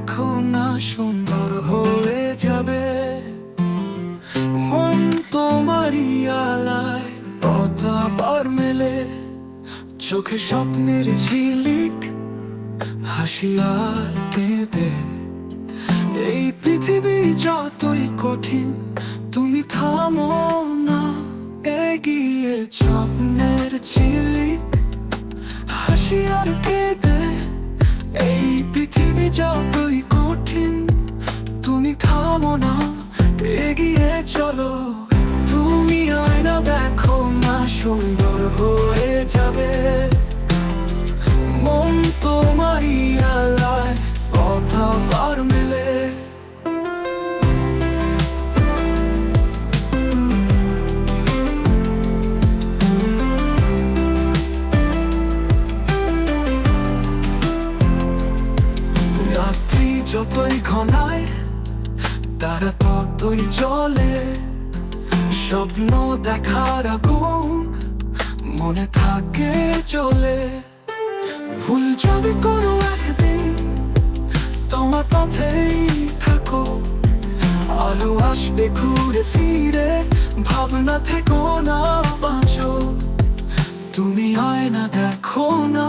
দেখো না সুন্দর হয়ে যাবে। মন তোমারই আলায় কতবার মেলে, চোখে স্বপ্নের ঝিলিক, হাসি আর কেঁদে। এই পৃথিবী যতই কঠিন, তুমি থামো না, এগিয়ে স্বপ্নের ঝিলিক, হাসি আর কেঁদে। এই পৃথিবী যতই কঠিন, তুমি থামো না, এগিয়ে চলো। তুমি আয়না দেখো না সুন্দর হয়ে যাবে। মন তোমারই আলায় কতবার মেলে। রাত্রি যতই ঘনায়, তারা ততই জ্বলে। স্বপ্ন দেখার আগুন মনে থাকে চলে। ভুল যদি কোনো একদিন, তোমার পথেই থাকো। আলো আসবে ঘুরে ফিরে, ভাবনা থেকো না, বাঁচো। তুমি আয়না দেখো না,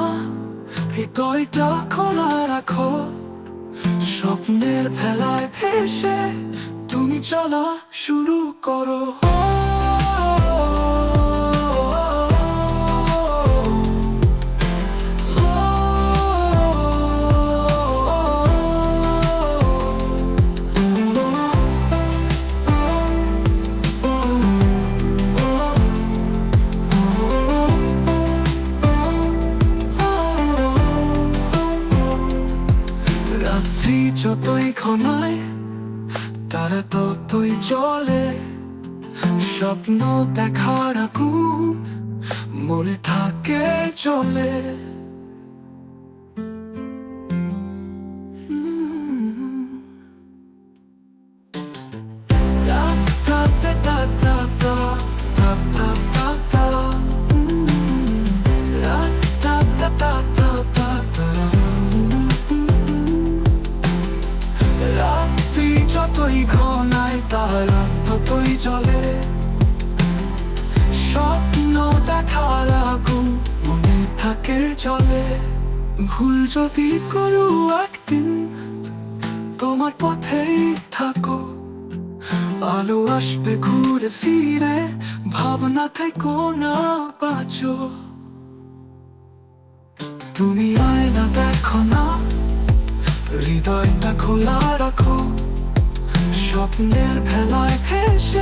হৃদয়টা খোলা রাখো। স্বপ্নের ভেলায় ভেসে তুমি চলা শুরু করো। রাত্রি যতই ঘনায়, তারা ততই জ্বলে। স্বপ্ন দেখার আগুন মনে থাকে চলে। রাত্রি যতই ঘনায়, তারা ততই জ্বলে। স্বপ্ন দেখার আগুন মনে থাকে চলে। ভুল যদি করো একদিন, তোমার পথেই থাকো। আলো আসবে ঘুরে ফিরে, ভাবনা থেকো না, বাঁচো। তুমি আয়না দেখো না, হৃদয়টা খোলা রাখো। স্বপ্নের ভেলায় ভেসে